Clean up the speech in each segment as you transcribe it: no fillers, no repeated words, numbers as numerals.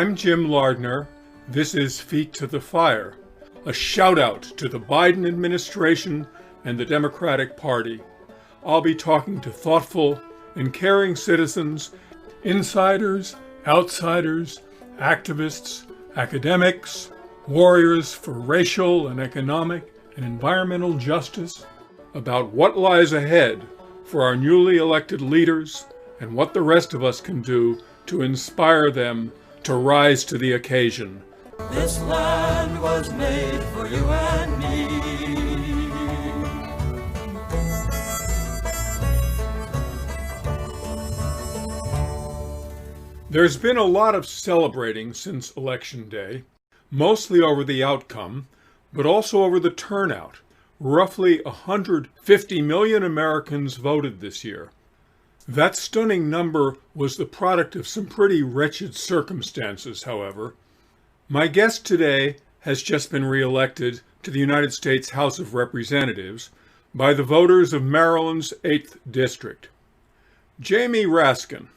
I'm Jim Lardner. This is Feet to the Fire, a shout out to the Biden administration and the Democratic Party. I'll be talking to thoughtful and caring citizens, insiders, outsiders, activists, academics, warriors for racial and economic and environmental justice about what lies ahead for our newly elected leaders and what the rest of us can do to inspire them to rise to the occasion. This land was made for you and me. There's been a lot of celebrating since Election Day, mostly over the outcome, but also over the turnout. Roughly 150 million Americans voted this year. That stunning number was the product of some pretty wretched circumstances, however. My guest today has just been reelected to the United States House of Representatives by the voters of Maryland's 8th District. Jamie Raskin,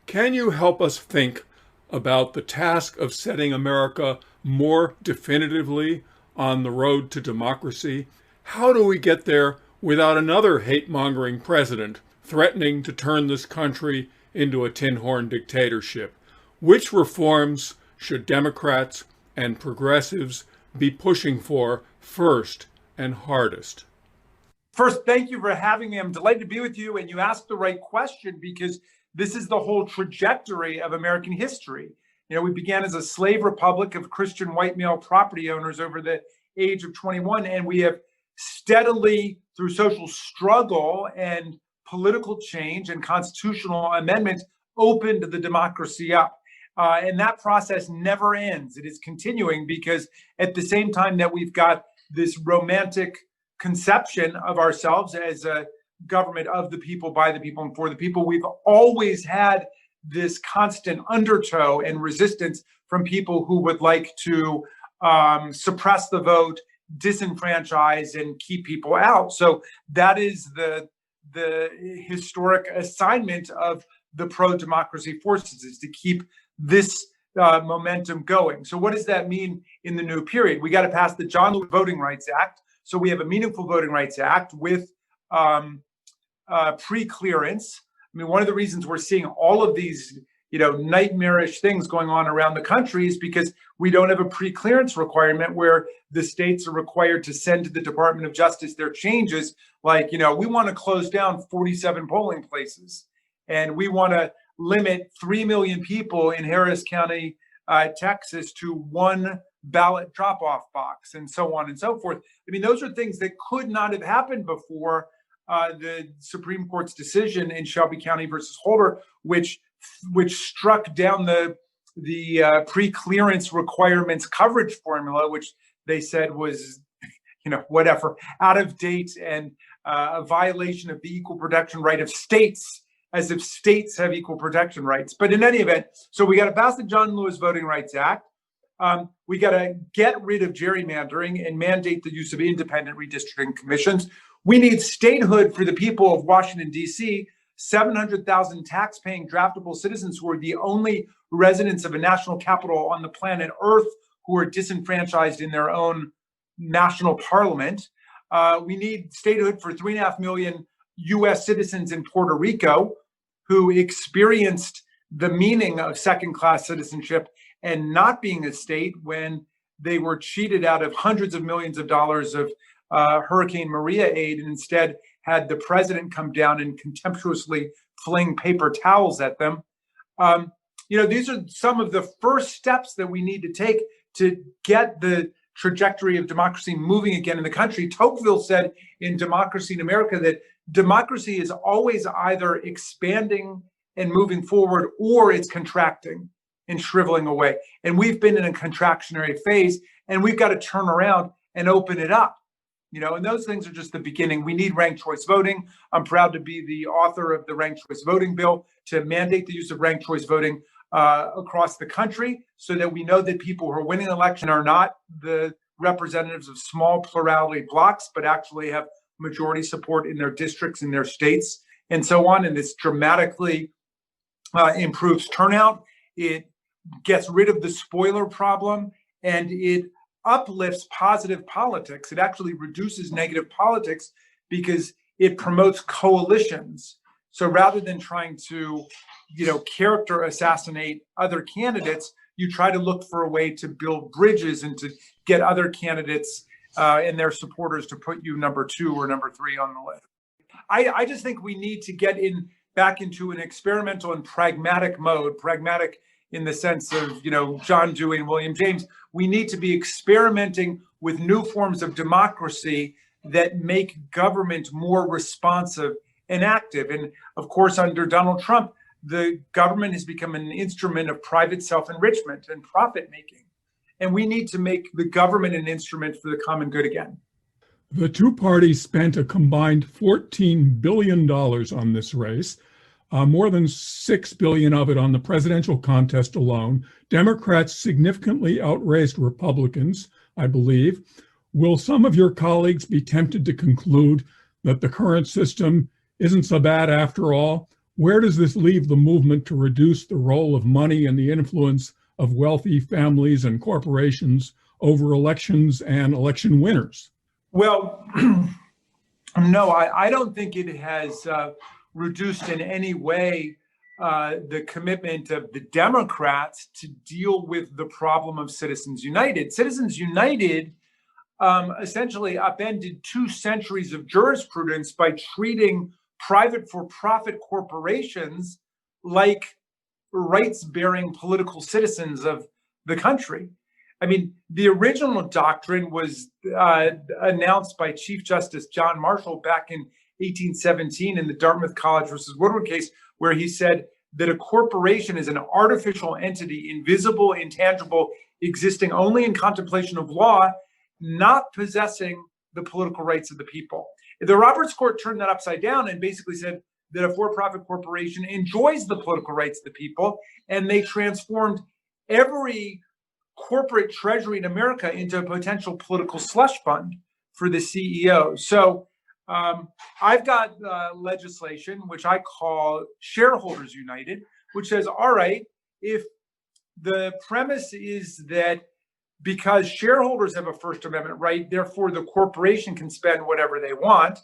can you help us think about the task of setting America more definitively on the road to democracy? How do we get there without another hate-mongering president threatening to turn this country into a tin-horn dictatorship? Which reforms should Democrats and progressives be pushing for first and hardest? First, thank you for having me. I'm delighted to be with you, and you asked the right question because this is the whole trajectory of American history. You know, we began as a slave republic of Christian white male property owners over the age of 21, and we have steadily, through social struggle and political change and constitutional amendment, opened the democracy up. And that process never ends. It is continuing because at the same time that we've got this romantic conception of ourselves as a government of the people, by the people, and for the people, we've always had this constant undertow and resistance from people who would like to suppress the vote, disenfranchise, and keep people out. So that is the historic assignment of the pro-democracy forces, is to keep this momentum going. So what does that mean in the new period? We got to pass the John Lewis Voting Rights Act. So we have a meaningful Voting Rights Act with pre-clearance. I mean, one of the reasons we're seeing all of these, nightmarish things going on around the country is because we don't have a pre-clearance requirement where the states are required to send to the Department of Justice their changes. Like, we want to close down 47 polling places, and we want to limit 3 million people in Harris County, Texas, to one ballot drop-off box, and so on and so forth. I mean, those are things that could not have happened before the Supreme Court's decision in Shelby County versus Holder, which struck down the pre-clearance requirements coverage formula, which they said was, whatever, out of date and a violation of the equal protection right of states, as if states have equal protection rights. But in any event, so we got to pass the John Lewis Voting Rights Act. We got to get rid of gerrymandering and mandate the use of independent redistricting commissions. We need statehood for the people of Washington, D.C., 700,000 tax-paying draftable citizens who are the only residents of a national capital on the planet Earth who are disenfranchised in their own national parliament. We need statehood for 3.5 million U.S. citizens in Puerto Rico who experienced the meaning of second-class citizenship and not being a state when they were cheated out of hundreds of millions of dollars of Hurricane Maria aid, and instead had the president come down and contemptuously fling paper towels at them. These are some of the first steps that we need to take to get the trajectory of democracy moving again in the country. Tocqueville said in Democracy in America that democracy is always either expanding and moving forward, or it's contracting and shriveling away. And we've been in a contractionary phase, and we've got to turn around and open it up. And those things are just the beginning. We need ranked choice voting. I'm proud to be the author of the ranked choice voting bill to mandate the use of ranked choice voting across the country, so that we know that people who are winning an election are not the representatives of small plurality blocks, but actually have majority support in their districts, in their states, and so on. And this dramatically improves turnout. It gets rid of the spoiler problem, and it uplifts positive politics. It actually reduces negative politics because it promotes coalitions. So rather than trying to, character assassinate other candidates, you try to look for a way to build bridges and to get other candidates and their supporters to put you number 2 or number 3 on the list. I just think we need to get back into an experimental and pragmatic mode, pragmatic in the sense of, John Dewey and William James. We need to be experimenting with new forms of democracy that make government more responsive and active. And of course, under Donald Trump, the government has become an instrument of private self-enrichment and profit making. And we need to make the government an instrument for the common good again. The two parties spent a combined $14 billion on this race, more than $6 billion of it on the presidential contest alone. Democrats significantly outraised Republicans, I believe. Will some of your colleagues be tempted to conclude that the current system isn't so bad after all? Where does this leave the movement to reduce the role of money and the influence of wealthy families and corporations over elections and election winners? Well, no, I don't think it has reduced in any way the commitment of the Democrats to deal with the problem of Citizens United. Citizens United essentially upended 2 centuries of jurisprudence by treating private for-profit corporations like rights-bearing political citizens of the country. I mean, the original doctrine was announced by Chief Justice John Marshall back in 1817 in the Dartmouth College versus Woodward case, where he said that a corporation is an artificial entity, invisible, intangible, existing only in contemplation of law, not possessing the political rights of the people. The Roberts Court turned that upside down and basically said that a for-profit corporation enjoys the political rights of the people, and they transformed every corporate treasury in America into a potential political slush fund for the CEO. So I've got legislation, which I call Shareholders United, which says, all right, if the premise is that because shareholders have a First Amendment right, therefore the corporation can spend whatever they want,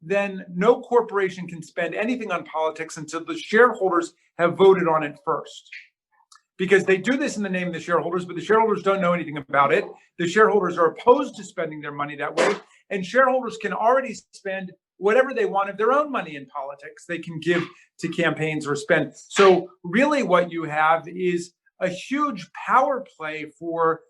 then no corporation can spend anything on politics until the shareholders have voted on it first. Because they do this in the name of the shareholders, but the shareholders don't know anything about it. The shareholders are opposed to spending their money that way, and shareholders can already spend whatever they want of their own money in politics. They can give to campaigns or spend. So really what you have is a huge power play for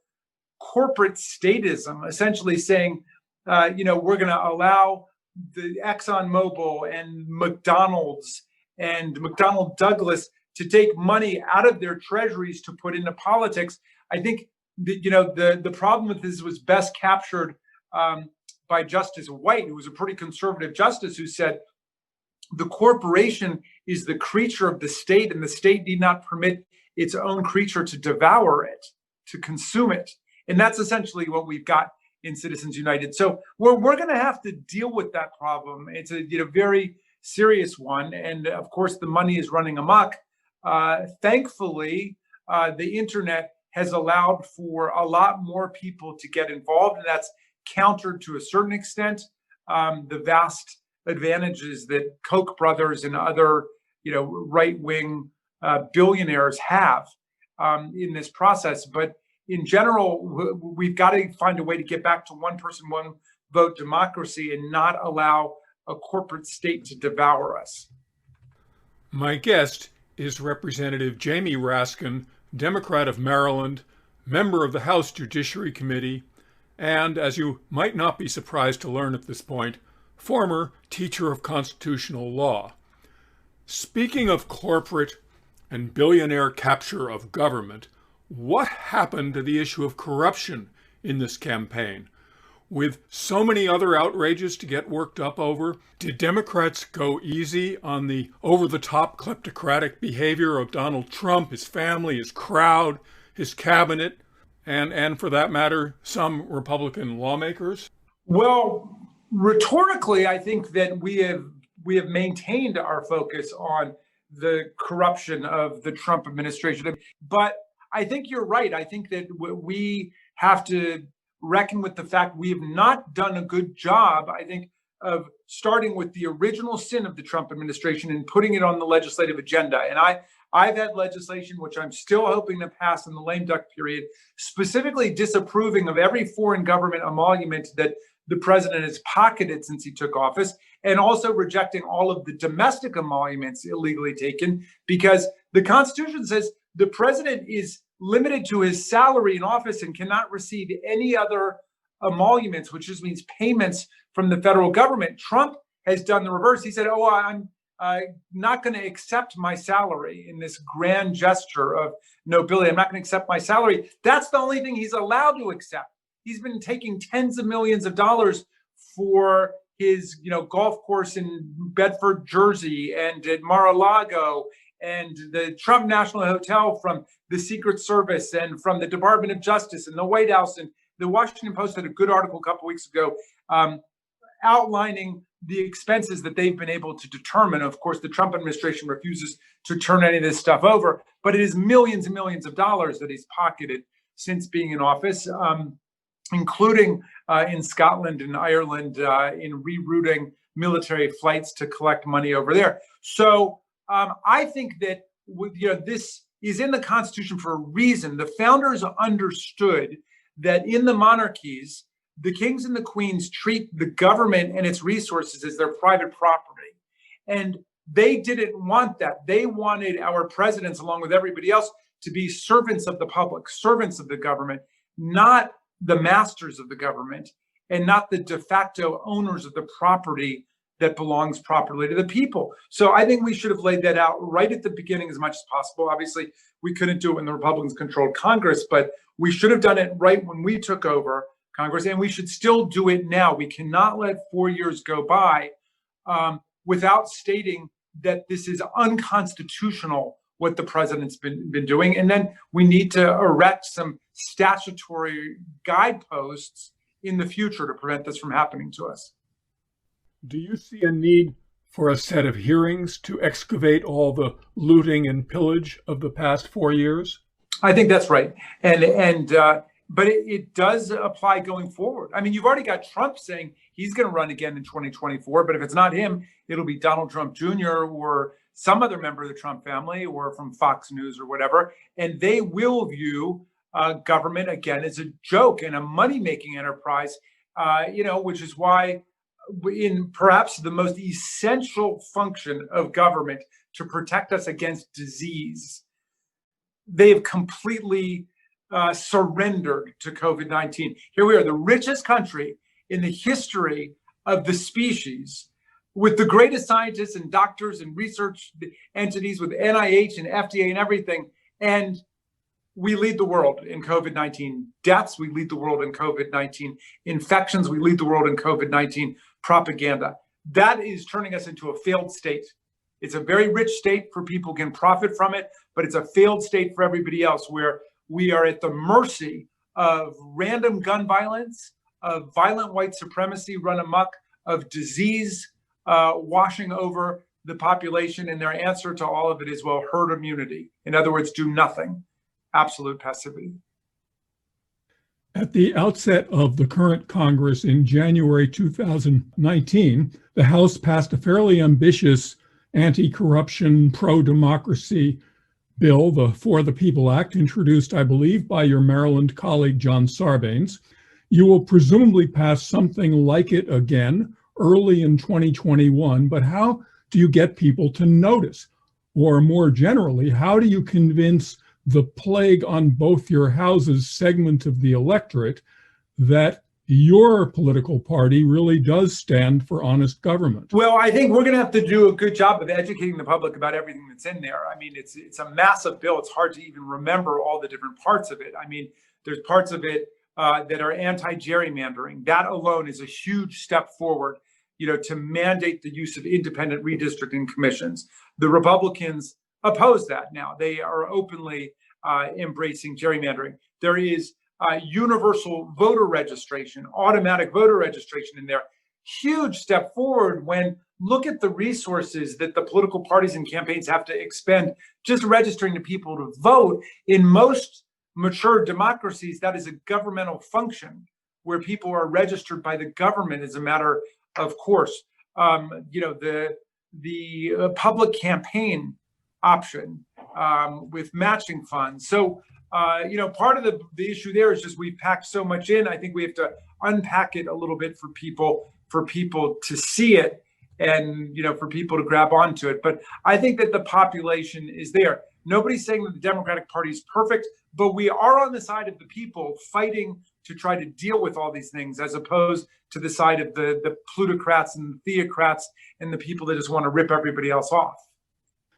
corporate statism, essentially saying, we're going to allow the ExxonMobil and McDonald's and McDonnell Douglas to take money out of their treasuries to put into politics. I think that, the problem with this was best captured by Justice White, who was a pretty conservative justice, who said the corporation is the creature of the state, and the state need not permit its own creature to devour it, to consume it. And that's essentially what we've got in Citizens United. So we're going to have to deal with that problem. It's a very serious one. And of course, the money is running amok. Thankfully, the internet has allowed for a lot more people to get involved, and that's countered to a certain extent the vast advantages that Koch brothers and other, right-wing billionaires have in this process. But in general, we've got to find a way to get back to one person, one vote democracy and not allow a corporate state to devour us. My guest is Representative Jamie Raskin, Democrat of Maryland, member of the House Judiciary Committee, and, as you might not be surprised to learn at this point, former teacher of constitutional law. Speaking of corporate and billionaire capture of government, what happened to the issue of corruption in this campaign? With so many other outrages to get worked up over, did Democrats go easy on the over-the-top kleptocratic behavior of Donald Trump, his family, his crowd, his cabinet, and for that matter, some Republican lawmakers? Well, rhetorically, I think that we have maintained our focus on the corruption of the Trump administration. But I think you're right. I think that we have to reckon with the fact we have not done a good job, I think, of starting with the original sin of the Trump administration and putting it on the legislative agenda. And I've had legislation, which I'm still hoping to pass in the lame duck period, specifically disapproving of every foreign government emolument that the president has pocketed since he took office, and also rejecting all of the domestic emoluments illegally taken, because the Constitution says the president is limited to his salary in office and cannot receive any other emoluments, which just means payments from the federal government. Trump has done the reverse. He said, oh, I'm not going to accept my salary in this grand gesture of nobility. I'm not going to accept my salary. That's the only thing he's allowed to accept. He's been taking tens of millions of dollars for his, golf course in Bedford, Jersey, and at Mar-a-Lago, and the Trump National Hotel from the Secret Service and from the Department of Justice and the White House. And the Washington Post had a good article a couple weeks ago outlining the expenses that they've been able to determine. Of course, the Trump administration refuses to turn any of this stuff over, but it is millions and millions of dollars that he's pocketed since being in office, including in Scotland and Ireland in rerouting military flights to collect money over there. So I think that this is in the Constitution for a reason. The founders understood that in the monarchies, the kings and the queens treat the government and its resources as their private property. And they didn't want that. They wanted our presidents, along with everybody else, to be servants of the public, servants of the government, not the masters of the government, and not the de facto owners of the property that belongs properly to the people. So I think we should have laid that out right at the beginning as much as possible. Obviously, we couldn't do it when the Republicans controlled Congress, but we should have done it right when we took over Congress, and we should still do it now. We cannot let 4 years go by without stating that this is unconstitutional, what the president's been doing. And then we need to erect some statutory guideposts in the future to prevent this from happening to us. Do you see a need for a set of hearings to excavate all the looting and pillage of the past 4 years? I think that's right. But it does apply going forward. I mean, you've already got Trump saying he's going to run again in 2024, but if it's not him, it'll be Donald Trump Jr. or some other member of the Trump family or from Fox News or whatever. And they will view government again as a joke and a money-making enterprise, which is why in perhaps the most essential function of government to protect us against disease, they have completely surrendered to COVID-19. Here we are, the richest country in the history of the species, with the greatest scientists and doctors and research entities, with NIH and FDA and everything. And we lead the world in COVID-19 deaths. We lead the world in COVID-19 infections. We lead the world in COVID-19 propaganda. That is turning us into a failed state. It's a very rich state for people who can profit from it, but it's a failed state for everybody else, where we are at the mercy of random gun violence, of violent white supremacy run amok, of disease washing over the population. And their answer to all of it is, well, herd immunity. In other words, do nothing. Absolute passivity. At the outset of the current Congress in January 2019, the House passed a fairly ambitious anti-corruption, pro-democracy bill, the For the People Act, introduced, I believe, by your Maryland colleague, John Sarbanes. You will presumably pass something like it again early in 2021, but how do you get people to notice? Or more generally, how do you convince the plague on both your houses segment of the electorate that your political party really does stand for honest government? Well, I think we're going to have to do a good job of educating the public about everything that's in there. I mean, it's a massive bill. It's hard to even remember all the different parts of it. I mean, there's parts of it that are anti-gerrymandering. That alone is a huge step forward, to mandate the use of independent redistricting commissions. The Republicans oppose that now. They are openly embracing gerrymandering. There is universal voter registration, automatic voter registration in there. huge step forward when look at the resources that the political parties and campaigns have to expend just registering to people to vote. In most mature democracies, that is a governmental function where people are registered by the government as a matter of course. The public campaign option with matching funds. So, part of the issue there is just we've packed so much in. I think we have to unpack it a little bit for people to see it and, for people to grab onto it. But I think that the population is there. Nobody's saying that the Democratic Party is perfect, but we are on the side of the people fighting to try to deal with all these things, as opposed to the side of the plutocrats and the theocrats and the people that just want to rip everybody else off.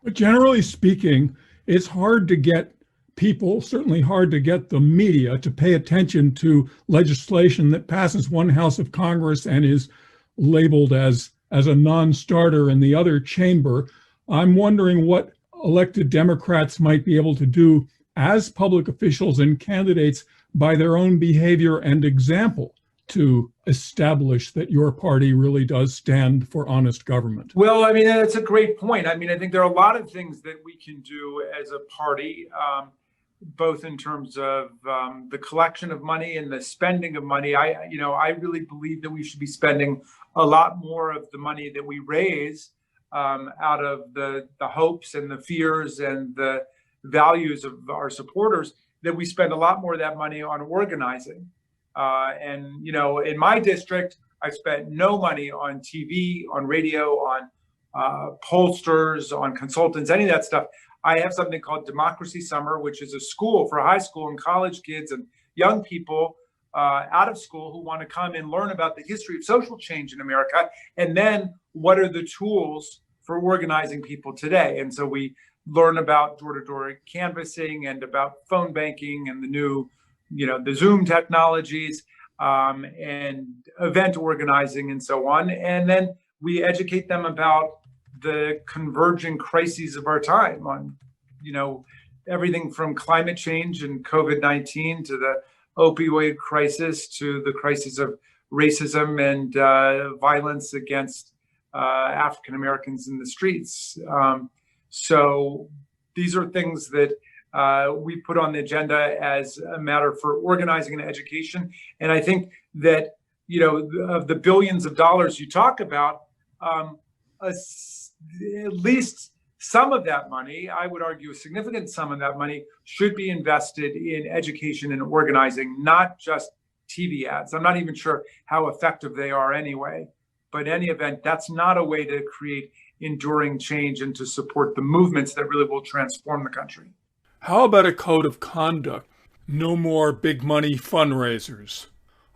But generally speaking, it's hard to get people, certainly hard to get the media to pay attention to legislation that passes one house of Congress and is labeled as a non-starter in the other chamber. I'm wondering what elected Democrats might be able to do as public officials and candidates by their own behavior and example to establish that your party really does stand for honest government. Well, I mean, that's a great point. I mean, I think there are a lot of things that we can do as a party, both in terms of the collection of money and the spending of money. I really believe that we should be spending a lot more of the money that we raise out of the hopes and the fears and the values of our supporters, that we spend a lot more of that money on organizing. In my district, I've spent no money on TV, on radio, on pollsters, on consultants, any of that stuff. I have something called Democracy Summer, which is a school for high school and college kids and young people out of school who want to come and learn about the history of social change in America. And then what are the tools for organizing people today? And so we learn about door-to-door canvassing and about phone banking and the new, the Zoom technologies and event organizing and so on. And then we educate them about the converging crises of our time on, everything from climate change and COVID-19 to the opioid crisis to the crisis of racism and violence against African Americans in the streets. So these are things that we put on the agenda as a matter for organizing and education. And I think that, of the billions of dollars you talk about, at least some of that money, I would argue a significant sum of that money, should be invested in education and organizing, not just TV ads. I'm not even sure how effective they are anyway. But in any event, that's not a way to create enduring change and to support the movements that really will transform the country. How about a code of conduct? No more big money fundraisers.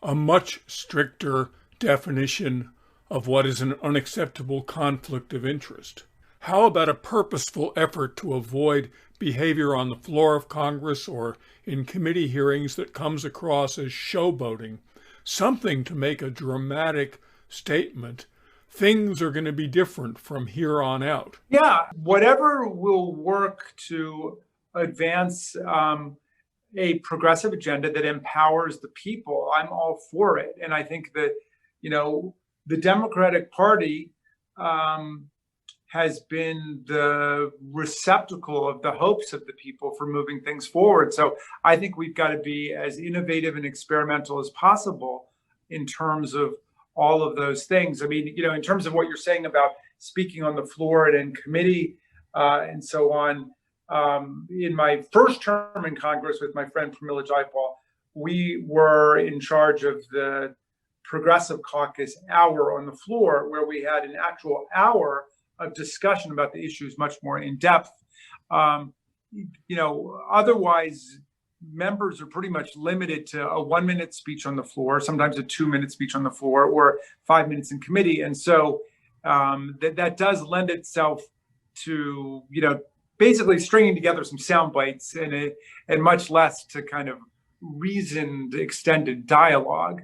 A much stricter definition of what is an unacceptable conflict of interest. How about a purposeful effort to avoid behavior on the floor of Congress or in committee hearings that comes across as showboating? Something to make a dramatic statement. Things are going to be different from here on out. Yeah, whatever will work to advance a progressive agenda that empowers the people, I'm all for it. And I think that, the Democratic Party has been the receptacle of the hopes of the people for moving things forward. So I think we've got to be as innovative and experimental as possible in terms of all of those things. I mean, in terms of what you're saying about speaking on the floor and in committee and so on, in my first term in Congress with my friend Preelection, we were in charge of the Progressive Caucus hour on the floor, where we had an actual hour of discussion about the issues much more in depth. Otherwise, members are pretty much limited to a 1-minute speech on the floor, sometimes a 2-minute speech on the floor, or 5 minutes in committee. And so that does lend itself to, basically stringing together some sound bites and much less to kind of reasoned, extended dialogue.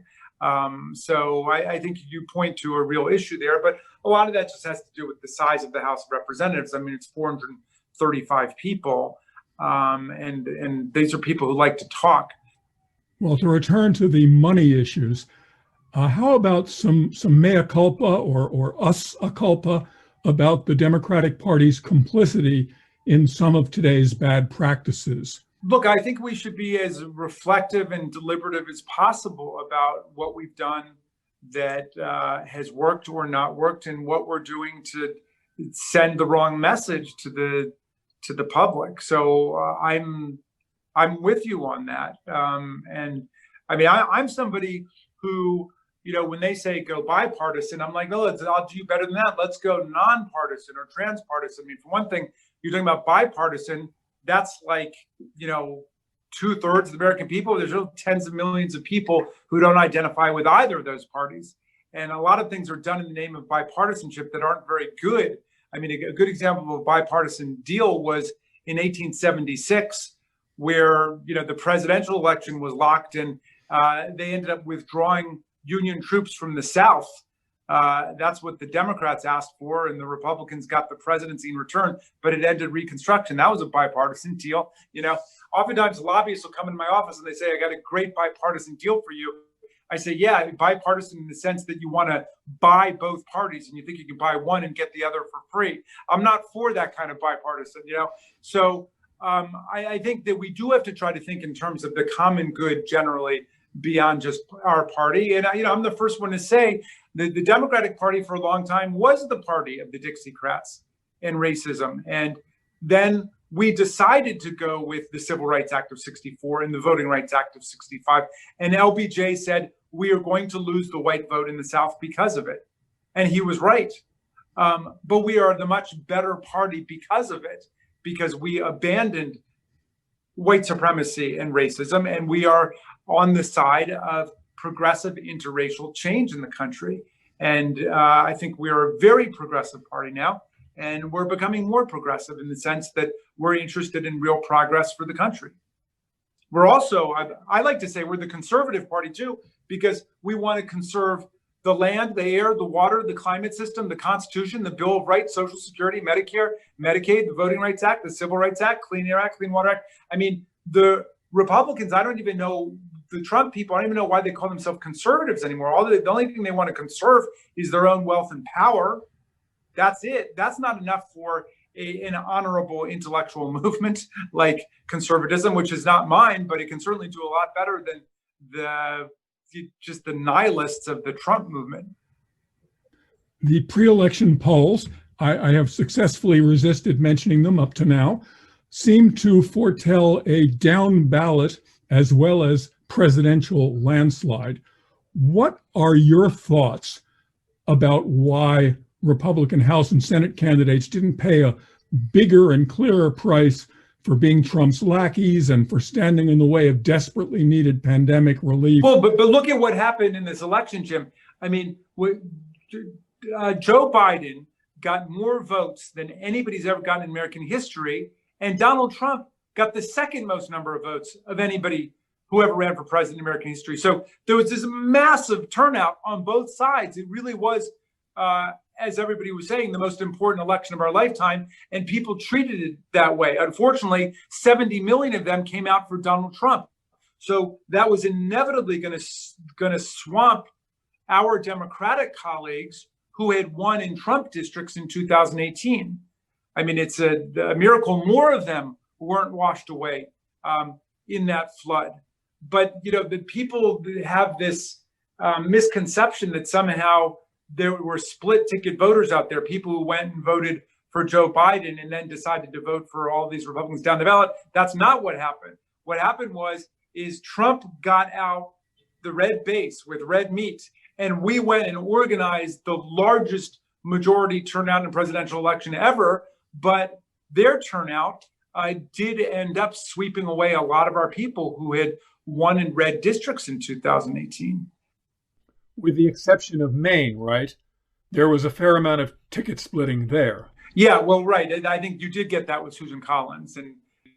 So I think you point to a real issue there, but a lot of that just has to do with the size of the House of Representatives. I mean, it's 435 people, and these are people who like to talk. Well, to return to the money issues, How about some mea culpa or us a culpa about the Democratic Party's complicity in some of today's bad practices? Look, I think we should be as reflective and deliberative as possible about what we've done that has worked or not worked, and what we're doing to send the wrong message to the public. So I'm with you on that. And I mean, I'm somebody who, when they say go bipartisan, I'm like, no, I'll do better than that. Let's go nonpartisan or transpartisan. I mean, for one thing, you're talking about bipartisan. That's like, 2/3 of the American people. There's tens of millions of people who don't identify with either of those parties. And a lot of things are done in the name of bipartisanship that aren't very good. I mean, a good example of a bipartisan deal was in 1876, where, the presidential election was locked, and they ended up withdrawing Union troops from the South. That's what the Democrats asked for, and the Republicans got the presidency in return, but it ended Reconstruction. That was a bipartisan deal. Oftentimes lobbyists will come in my office and they say, I got a great bipartisan deal for you. I say, yeah, bipartisan in the sense that you want to buy both parties and you think you can buy one and get the other for free. I'm not for that kind of bipartisan, So I think that we do have to try to think in terms of the common good generally, beyond just our party. And I'm the first one to say that the Democratic Party for a long time was the party of the Dixiecrats and racism. And then we decided to go with the Civil Rights Act of 64 and the Voting Rights Act of 65. And LBJ said, we are going to lose the white vote in the South because of it. And he was right. But we are the much better party because of it, because we abandoned white supremacy and racism, and we are on the side of progressive interracial change in the country. And I think we are a very progressive party now, and we're becoming more progressive in the sense that we're interested in real progress for the country. We're also, I like to say, we're the conservative party too, because we want to conserve the land, the air, the water, the climate system, the Constitution, the Bill of Rights, Social Security, Medicare, Medicaid, the Voting Rights Act, the Civil Rights Act, Clean Air Act, Clean Water Act. I mean, the Republicans, I don't even know, the Trump people, I don't even know why they call themselves conservatives anymore. The only thing they want to conserve is their own wealth and power. That's it. That's not enough for an honorable intellectual movement like conservatism, which is not mine, but it can certainly do a lot better than just the nihilists of the Trump movement. The pre-election polls, I have successfully resisted mentioning them up to now, seem to foretell a down ballot as well as presidential landslide. What are your thoughts about why Republican House and Senate candidates didn't pay a bigger and clearer price for being Trump's lackeys and for standing in the way of desperately needed pandemic relief? Well, but look at what happened in this election, Jim. I mean, Joe Biden got more votes than anybody's ever gotten in American history, and Donald Trump got the second most number of votes of anybody who ever ran for president in American history. So there was this massive turnout on both sides. It really was, as everybody was saying, the most important election of our lifetime, and people treated it that way. Unfortunately, 70 million of them came out for Donald Trump. So that was inevitably going to swamp our Democratic colleagues who had won in Trump districts in 2018. I mean, it's a miracle more of them weren't washed away in that flood. But, the people have this misconception that somehow there were split ticket voters out there, people who went and voted for Joe Biden and then decided to vote for all these Republicans down the ballot. That's not what happened. What happened is Trump got out the red base with red meat, and we went and organized the largest majority turnout in a presidential election ever. But their turnout did end up sweeping away a lot of our people who had won in red districts in 2018. With the exception of Maine, right? There was a fair amount of ticket splitting there. Yeah, well, right. I think you did get that with Susan Collins. And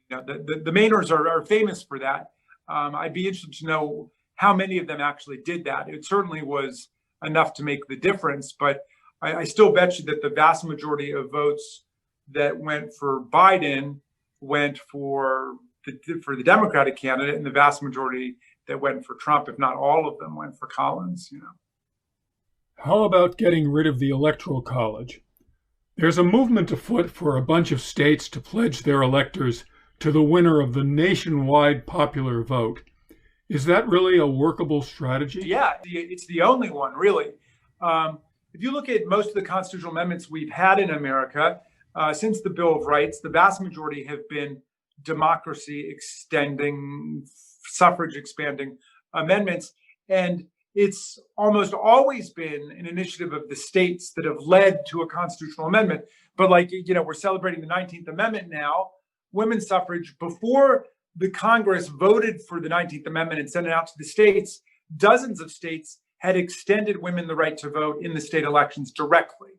the Mainers are famous for that. I'd be interested to know how many of them actually did that. It certainly was enough to make the difference. But I still bet you that the vast majority of votes that went for Biden went for the Democratic candidate, and the vast majority that went for Trump, if not all of them, went for Collins. How about getting rid of the Electoral College? There's a movement afoot for a bunch of states to pledge their electors to the winner of the nationwide popular vote. Is that really a workable strategy? Yeah, it's the only one, really. If you look at most of the constitutional amendments we've had in America since the Bill of Rights, the vast majority have been democracy extending, suffrage expanding amendments. And it's almost always been an initiative of the states that have led to a constitutional amendment. But like, we're celebrating the 19th Amendment now. Women's suffrage, before the Congress voted for the 19th Amendment and sent it out to the states, dozens of states had extended women the right to vote in the state elections directly.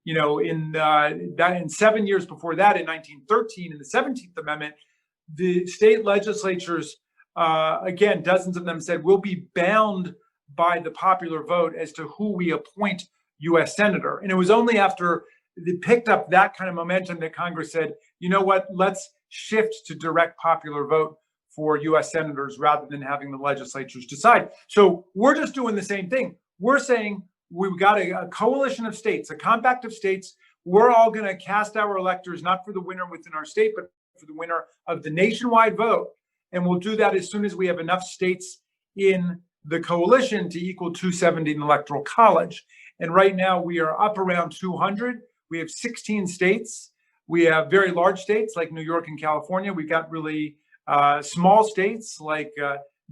In 7 years before that, in 1913, in the 17th Amendment, the state legislatures, again, dozens of them said, we'll be bound by the popular vote as to who we appoint U.S. senator. And it was only after they picked up that kind of momentum that Congress said, you know what, let's shift to direct popular vote for U.S. senators rather than having the legislatures decide. So we're just doing the same thing. We're saying we've got a coalition of states, a compact of states. We're all going to cast our electors not for the winner within our state, but for the winner of the nationwide vote. And we'll do that as soon as we have enough states in the coalition to equal 270 in the Electoral College. And right now we are up around 200. We have 16 states. We have very large states like New York and California. We've got really small states like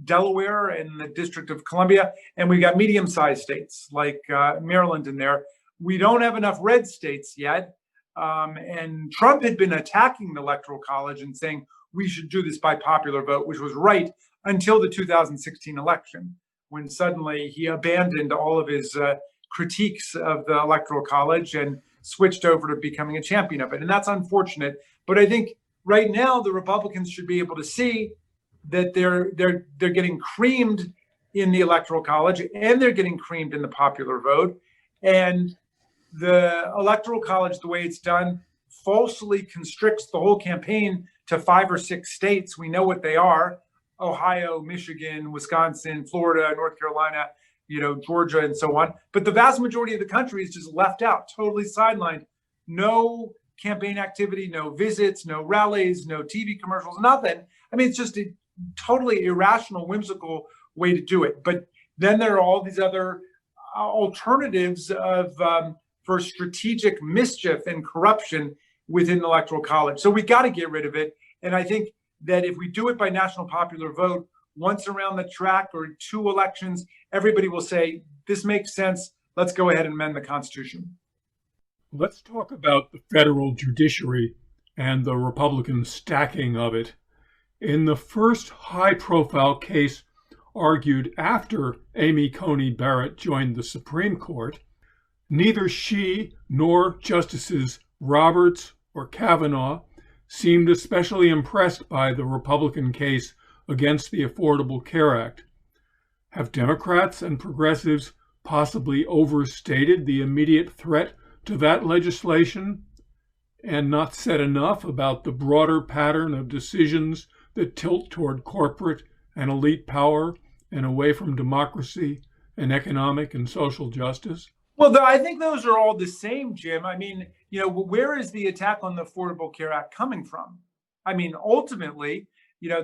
Delaware and the District of Columbia. And we've got medium-sized states like Maryland in there. We don't have enough red states yet. And Trump had been attacking the Electoral College and saying we should do this by popular vote, which was right until the 2016 election, when suddenly he abandoned all of his critiques of the Electoral College and switched over to becoming a champion of it. And that's unfortunate. But I think right now the Republicans should be able to see that they're getting creamed in the Electoral College and they're getting creamed in the popular vote. And the Electoral College, the way it's done, falsely constricts the whole campaign to 5 or 6 states. We know what they are: Ohio, Michigan, Wisconsin, Florida, North Carolina, Georgia, and so on. But the vast majority of the country is just left out, totally sidelined. No campaign activity, no visits, no rallies, no TV commercials, nothing. I mean, it's just a totally irrational, whimsical way to do it. But then there are all these other alternatives for strategic mischief and corruption within the Electoral College. So we got to get rid of it. And I think that if we do it by national popular vote, once around the track or 2 elections, everybody will say, this makes sense. Let's go ahead and amend the Constitution. Let's talk about the federal judiciary and the Republican stacking of it. In the first high-profile case argued after Amy Coney Barrett joined the Supreme Court, neither she nor Justices Roberts or Kavanaugh seemed especially impressed by the Republican case against the Affordable Care Act. Have Democrats and progressives possibly overstated the immediate threat to that legislation and not said enough about the broader pattern of decisions that tilt toward corporate and elite power and away from democracy and economic and social justice? Well, I think those are all the same, Jim. I mean, where is the attack on the Affordable Care Act coming from? I mean, ultimately,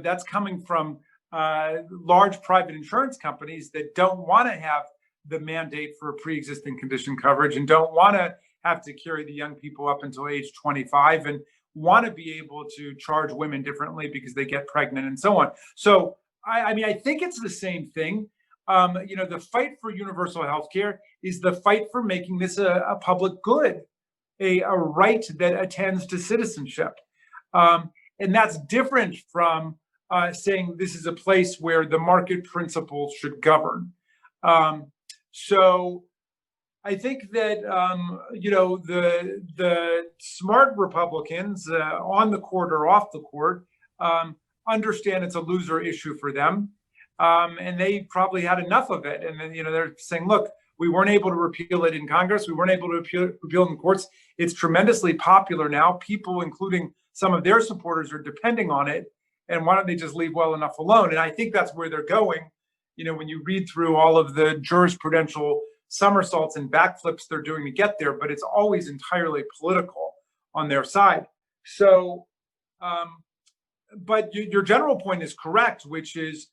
that's coming from large private insurance companies that don't want to have the mandate for pre-existing condition coverage and don't want to have to carry the young people up until age 25 and want to be able to charge women differently because they get pregnant and so on. So, I mean, I think it's the same thing. The fight for universal health care is the fight for making this a public good, a right that attends to citizenship. And that's different from saying this is a place where the market principles should govern. So I think that, the smart Republicans on the court or off the court understand it's a loser issue for them. And they probably had enough of it. And then, they're saying, look, we weren't able to repeal it in Congress. We weren't able to repeal it in the courts. It's tremendously popular now. People, including some of their supporters, are depending on it. And why don't they just leave well enough alone? And I think that's where they're going. When you read through all of the jurisprudential somersaults and backflips they're doing to get there, but it's always entirely political on their side. So, but your general point is correct, which is,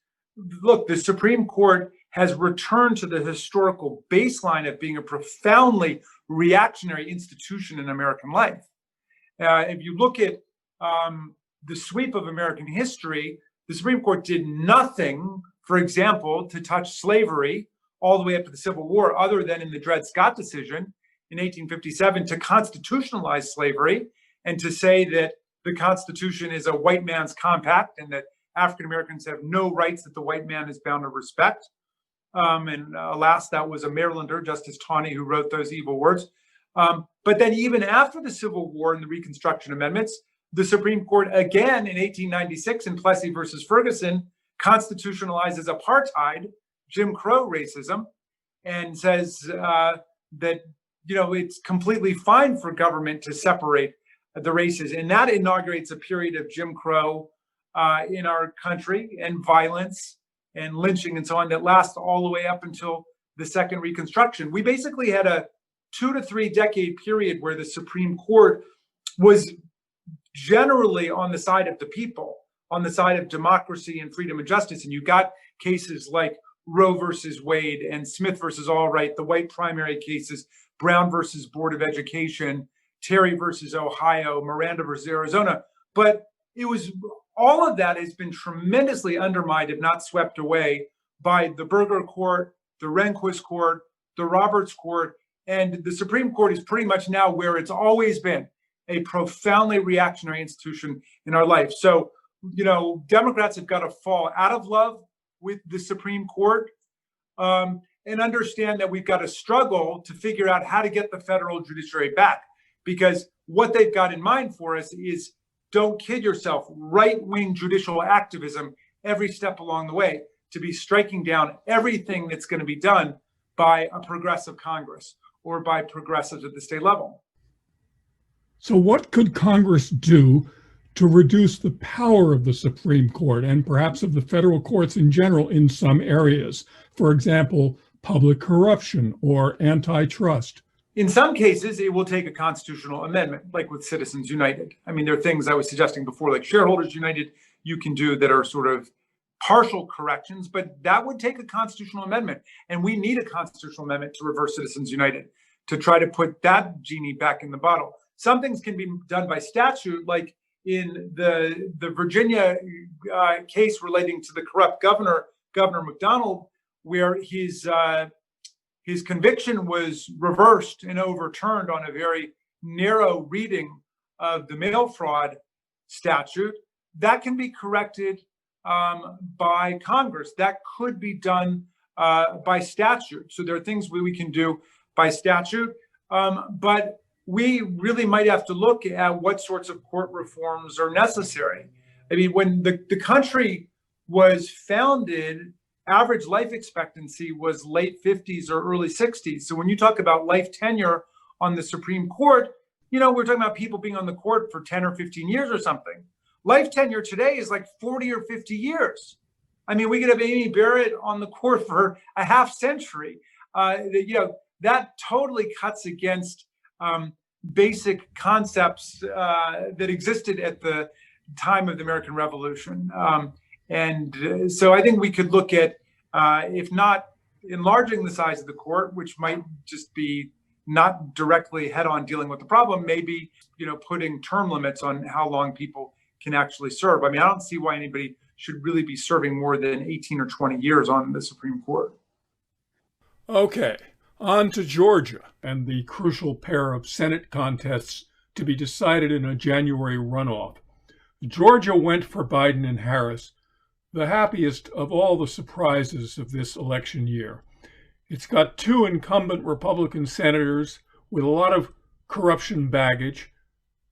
look, the Supreme Court has returned to the historical baseline of being a profoundly reactionary institution in American life. If you look at the sweep of American history, the Supreme Court did nothing, for example, to touch slavery all the way up to the Civil War, other than in the Dred Scott decision in 1857 to constitutionalize slavery and to say that the Constitution is a white man's compact and that African Americans have no rights that the white man is bound to respect. And alas, that was a Marylander, Justice Taney, who wrote those evil words. But then even after the Civil War and the Reconstruction Amendments, the Supreme Court again in 1896 in Plessy versus Ferguson constitutionalizes apartheid, Jim Crow racism, and says that it's completely fine for government to separate the races. And that inaugurates a period of Jim Crow in our country, and violence and lynching and so on that lasts all the way up until the Second Reconstruction. We basically had a 2 to 3 decade period where the Supreme Court was generally on the side of the people, on the side of democracy and freedom and justice. And you got cases like Roe versus Wade and Smith versus Allwright, the white primary cases, Brown versus Board of Education, Terry versus Ohio, Miranda versus Arizona. But it was, all of that has been tremendously undermined, if not swept away, by the Burger Court, the Rehnquist Court, the Roberts Court, and the Supreme Court is pretty much now where it's always been, a profoundly reactionary institution in our life. So, Democrats have got to fall out of love with the Supreme Court and understand that we've got to struggle to figure out how to get the federal judiciary back. Because what they've got in mind for us is, don't kid yourself, right-wing judicial activism every step along the way, to be striking down everything that's going to be done by a progressive Congress or by progressives at the state level. So what could Congress do to reduce the power of the Supreme Court and perhaps of the federal courts in general in some areas? For example, public corruption or antitrust. In some cases, it will take a constitutional amendment, like with Citizens United. I mean, there are things I was suggesting before, like Shareholders United, you can do that are sort of partial corrections, but that would take a constitutional amendment. And we need a constitutional amendment to reverse Citizens United, to try to put that genie back in the bottle. Some things can be done by statute, like in the Virginia case relating to the corrupt governor, Governor McDonald, where his conviction was reversed and overturned on a very narrow reading of the mail fraud statute. That can be corrected by Congress. That could be done by statute. So there are things we can do by statute, but we really might have to look at what sorts of court reforms are necessary. I mean, when the country was founded, average life expectancy was late 50s or early 60s. So when you talk about life tenure on the Supreme Court, we're talking about people being on the court for 10 or 15 years or something. Life tenure today is like 40 or 50 years. I mean, we could have Amy Barrett on the court for a half century. That totally cuts against basic concepts that existed at the time of the American Revolution. And so I think we could look at, if not enlarging the size of the court, which might just be not directly head-on dealing with the problem, maybe, putting term limits on how long people can actually serve. I mean, I don't see why anybody should really be serving more than 18 or 20 years on the Supreme Court. Okay, on to Georgia and the crucial pair of Senate contests to be decided in a January runoff. Georgia went for Biden and Harris, the happiest of all the surprises of this election year. It's got 2 incumbent Republican senators with a lot of corruption baggage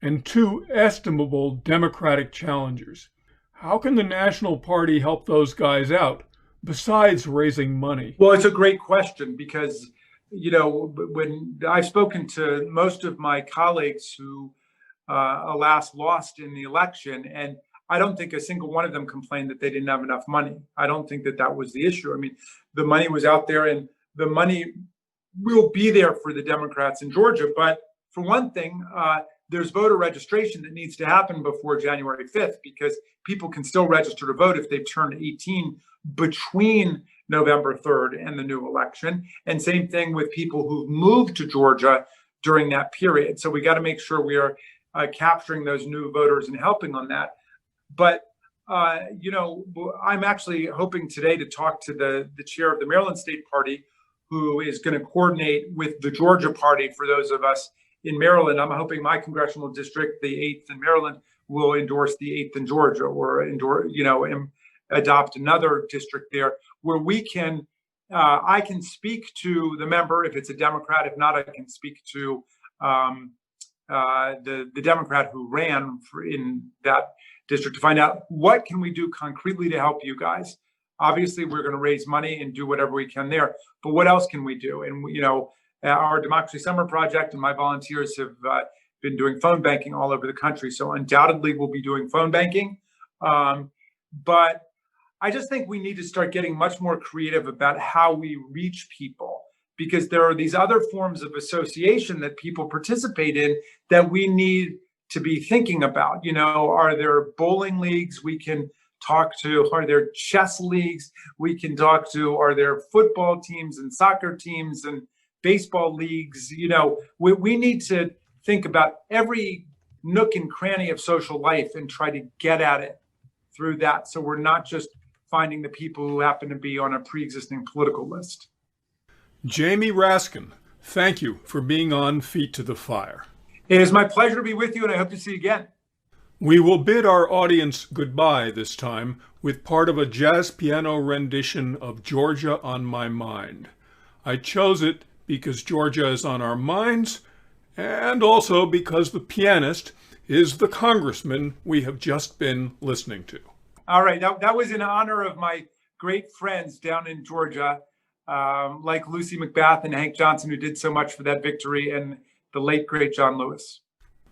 and 2 estimable Democratic challengers. How can the National Party help those guys out, besides raising money? Well, it's a great question because, when I've spoken to most of my colleagues who, alas, lost in the election, and I don't think a single one of them complained that they didn't have enough money. I don't think that was the issue. I mean, the money was out there, and the money we'll be there for the Democrats in Georgia. But for one thing, there's voter registration that needs to happen before January 5th, because people can still register to vote if they've turned 18 between November 3rd and the new election. And same thing with people who've moved to Georgia during that period. So we got to make sure we are capturing those new voters and helping on that. But I'm actually hoping today to talk to the chair of the Maryland State Party, who is going to coordinate with the Georgia Party for those of us in Maryland. I'm hoping my congressional district, the 8th in Maryland, will endorse the 8th in Georgia, or adopt another district there where we can, I can speak to the member if it's a Democrat. If not, I can speak to the Democrat who ran in that district to find out what can we do concretely to help you guys. Obviously, we're going to raise money and do whatever we can there, but what else can we do? And our Democracy Summer Project and my volunteers have been doing phone banking all over the country. So undoubtedly, we'll be doing phone banking. But I just think we need to start getting much more creative about how we reach people, because there are these other forms of association that people participate in that we need to be thinking about. Are there bowling leagues we can talk to? Are there chess leagues we can talk to? Are there football teams and soccer teams and baseball leagues? We need to think about every nook and cranny of social life and try to get at it through that. So we're not just finding the people who happen to be on a pre-existing political list. Jamie Raskin, thank you for being on Feet to the Fire. It is my pleasure to be with you, and I hope to see you again. We will bid our audience goodbye this time with part of a jazz piano rendition of Georgia on My Mind. I chose it because Georgia is on our minds, and also because the pianist is the congressman we have just been listening to. All right, that was in honor of my great friends down in Georgia, like Lucy McBath and Hank Johnson, who did so much for that victory, and the late, great John Lewis.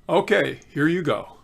Okay, here you go.